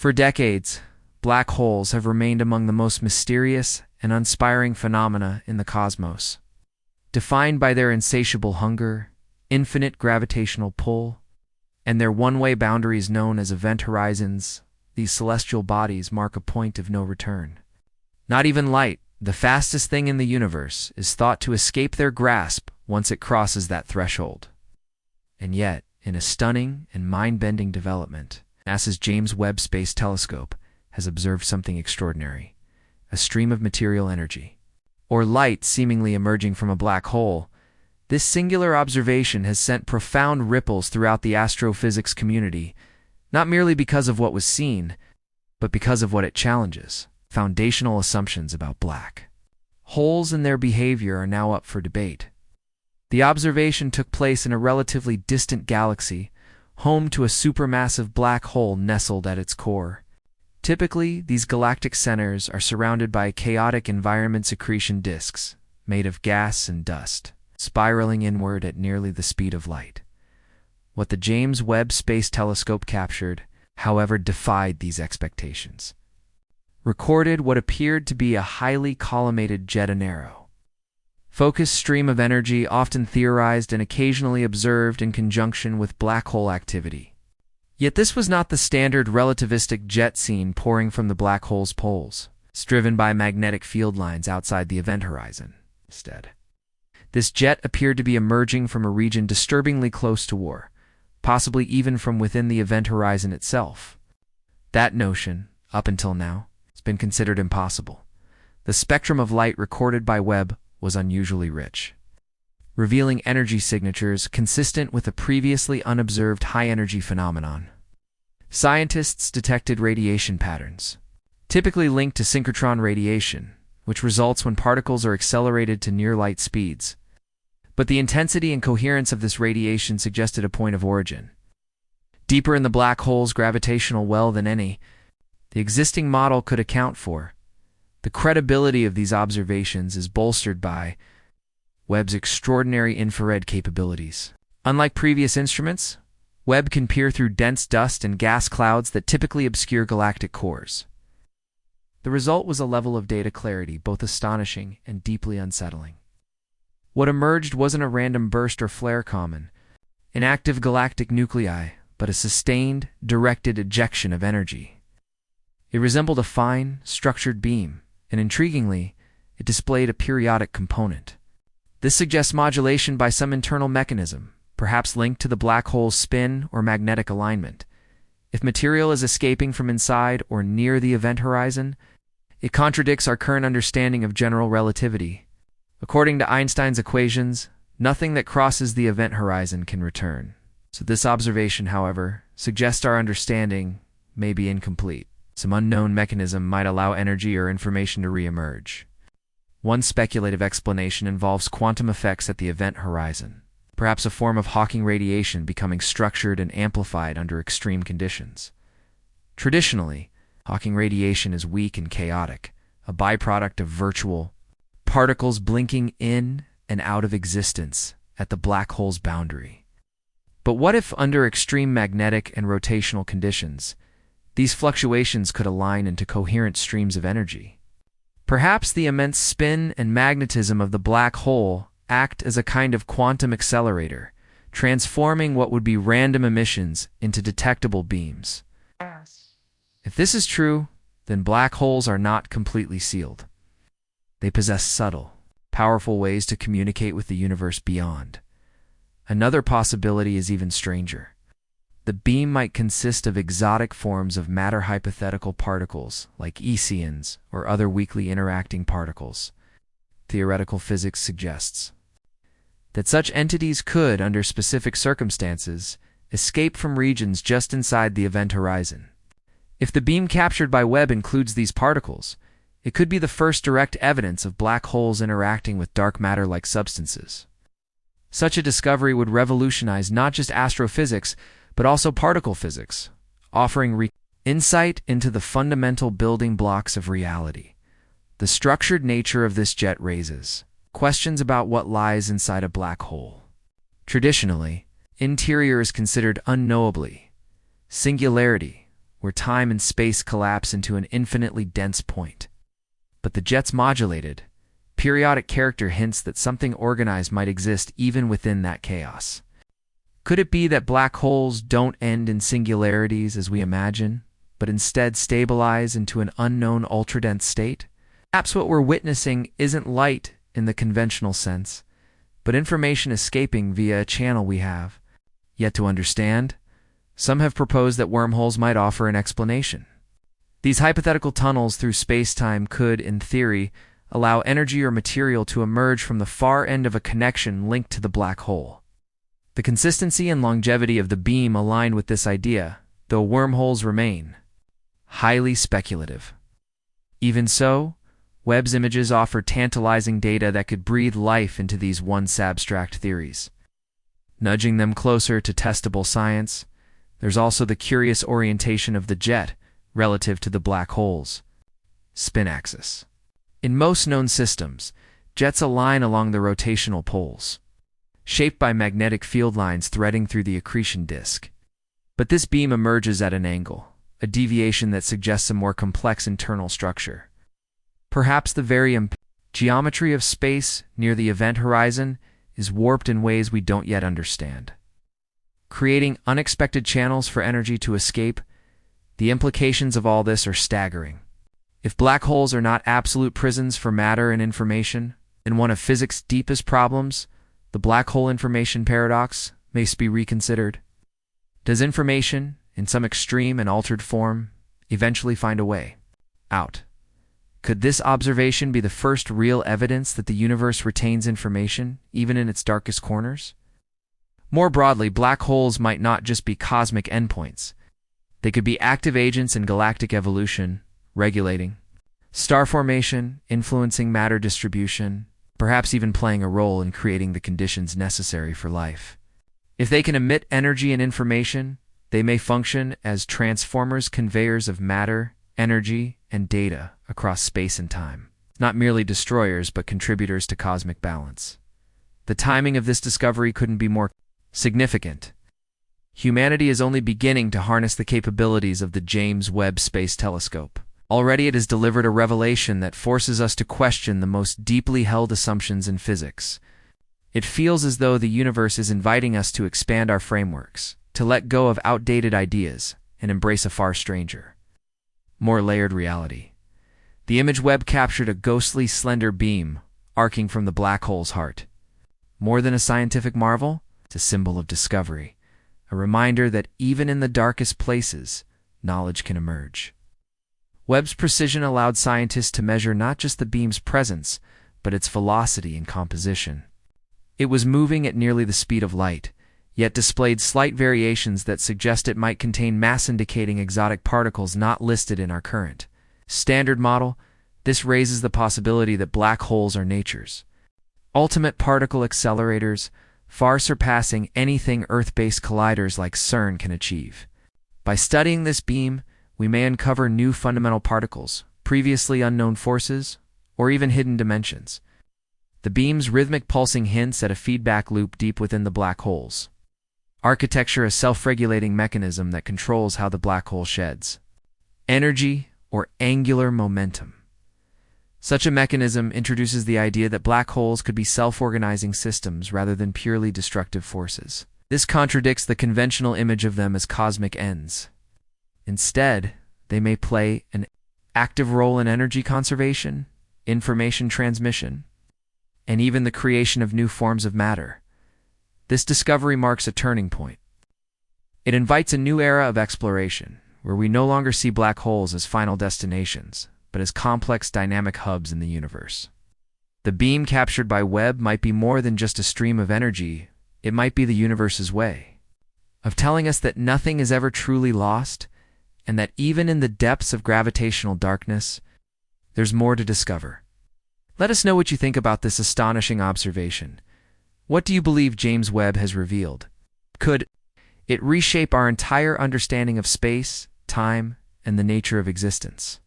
For decades, black holes have remained among the most mysterious and uninspiring phenomena in the cosmos. Defined by their insatiable hunger, infinite gravitational pull, and their one-way boundaries known as event horizons, these celestial bodies mark a point of no return. Not even light, the fastest thing in the universe, is thought to escape their grasp once it crosses that threshold. And yet, in a stunning and mind-bending development, NASA's James Webb Space Telescope has observed something extraordinary: a stream of material energy, or light seemingly emerging from a black hole. This singular observation has sent profound ripples throughout the astrophysics community, not merely because of what was seen, but because of what it challenges: foundational assumptions about black holes and their behavior are now up for debate. The observation took place in a relatively distant galaxy, home to a supermassive black hole nestled at its core. Typically, these galactic centers are surrounded by chaotic environment accretion disks, made of gas and dust, spiraling inward at nearly the speed of light. What the James Webb Space Telescope captured, however, defied these expectations. Recorded what appeared to be a highly collimated jet and arrow focused stream of energy, often theorized and occasionally observed in conjunction with black hole activity. Yet this was not the standard relativistic jet seen pouring from the black hole's poles. It's driven by magnetic field lines outside the event horizon. Instead, this jet appeared to be emerging from a region disturbingly close to war, possibly even from within the event horizon itself. That notion, up until now, has been considered impossible. The spectrum of light recorded by Webb was unusually rich, revealing energy signatures consistent with a previously unobserved high-energy phenomenon. Scientists detected radiation patterns, typically linked to synchrotron radiation, which results when particles are accelerated to near-light speeds. But the intensity and coherence of this radiation suggested a point of origin deeper in the black hole's gravitational well than any the existing model could account for. The credibility of these observations is bolstered by Webb's extraordinary infrared capabilities. Unlike previous instruments, Webb can peer through dense dust and gas clouds that typically obscure galactic cores. The result was a level of data clarity both astonishing and deeply unsettling. What emerged wasn't a random burst or flare common, an active galactic nuclei, but a sustained, directed ejection of energy. It resembled a fine, structured beam, and intriguingly, it displayed a periodic component. This suggests modulation by some internal mechanism, perhaps linked to the black hole's spin or magnetic alignment. If material is escaping from inside or near the event horizon, it contradicts our current understanding of general relativity. According to Einstein's equations, nothing that crosses the event horizon can return. So this observation, however, suggests our understanding may be incomplete. Some unknown mechanism might allow energy or information to re-emerge. One speculative explanation involves quantum effects at the event horizon, perhaps a form of Hawking radiation becoming structured and amplified under extreme conditions. Traditionally, Hawking radiation is weak and chaotic, a byproduct of virtual particles blinking in and out of existence at the black hole's boundary. But what if, under extreme magnetic and rotational conditions, these fluctuations could align into coherent streams of energy? Perhaps the immense spin and magnetism of the black hole act as a kind of quantum accelerator, transforming what would be random emissions into detectable beams. If this is true, then black holes are not completely sealed. They possess subtle, powerful ways to communicate with the universe beyond. Another possibility is even stranger. The beam might consist of exotic forms of matter hypothetical particles, like ECNs or other weakly interacting particles. Theoretical physics suggests that such entities could, under specific circumstances, escape from regions just inside the event horizon. If the beam captured by Webb includes these particles, it could be the first direct evidence of black holes interacting with dark matter-like substances. Such a discovery would revolutionize not just astrophysics, but also particle physics, offering insight into the fundamental building blocks of reality. The structured nature of this jet raises questions about what lies inside a black hole. Traditionally, interior is considered unknowably, singularity, where time and space collapse into an infinitely dense point. But the jet's modulated, periodic character hints that something organized might exist even within that chaos. Could it be that black holes don't end in singularities as we imagine, but instead stabilize into an unknown ultradense state? Perhaps what we're witnessing isn't light in the conventional sense, but information escaping via a channel we have yet to understand. Some have proposed that wormholes might offer an explanation. These hypothetical tunnels through space-time could, in theory, allow energy or material to emerge from the far end of a connection linked to the black hole. The consistency and longevity of the beam align with this idea, though wormholes remain highly speculative. Even so, Webb's images offer tantalizing data that could breathe life into these once abstract theories. Nudging them closer to testable science, there's also the curious orientation of the jet relative to the black hole's spin axis. In most known systems, jets align along the rotational poles, shaped by magnetic field lines threading through the accretion disk. But this beam emerges at an angle, a deviation that suggests a more complex internal structure. Perhaps the very geometry of space near the event horizon is warped in ways we don't yet understand, creating unexpected channels for energy to escape. The implications of all this are staggering. If black holes are not absolute prisons for matter and information, then one of physics' deepest problems, the black hole information paradox, may be reconsidered. Does information, in some extreme and altered form, eventually find a way out? Could this observation be the first real evidence that the universe retains information, even in its darkest corners? More broadly, black holes might not just be cosmic endpoints. They could be active agents in galactic evolution, regulating star formation, influencing matter distribution, perhaps even playing a role in creating the conditions necessary for life. If they can emit energy and information, they may function as transformers, conveyors of matter, energy, and data across space and time. Not merely destroyers, but contributors to cosmic balance. The timing of this discovery couldn't be more significant. Humanity is only beginning to harness the capabilities of the James Webb Space Telescope. Already it has delivered a revelation that forces us to question the most deeply held assumptions in physics. It feels as though the universe is inviting us to expand our frameworks, to let go of outdated ideas, and embrace a far stranger, more layered reality. The image Webb captured a ghostly, slender beam arcing from the black hole's heart. More than a scientific marvel, it's a symbol of discovery, a reminder that even in the darkest places, knowledge can emerge. Webb's precision allowed scientists to measure not just the beam's presence, but its velocity and composition. It was moving at nearly the speed of light, yet displayed slight variations that suggest it might contain mass-indicating exotic particles not listed in our current standard model. This raises the possibility that black holes are nature's ultimate particle accelerators, far surpassing anything Earth-based colliders like CERN can achieve. By studying this beam, we may uncover new fundamental particles, previously unknown forces, or even hidden dimensions. The beam's rhythmic pulsing hints at a feedback loop deep within the black hole's architecture, a self-regulating mechanism that controls how the black hole sheds energy or angular momentum. Such a mechanism introduces the idea that black holes could be self-organizing systems rather than purely destructive forces. This contradicts the conventional image of them as cosmic ends. Instead, they may play an active role in energy conservation, information transmission, and even the creation of new forms of matter. This discovery marks a turning point. It invites a new era of exploration, where we no longer see black holes as final destinations, but as complex dynamic hubs in the universe. The beam captured by Webb might be more than just a stream of energy. It might be the universe's way of telling us that nothing is ever truly lost, and that even in the depths of gravitational darkness, there's more to discover. Let us know what you think about this astonishing observation. What do you believe James Webb has revealed? Could it reshape our entire understanding of space, time, and the nature of existence?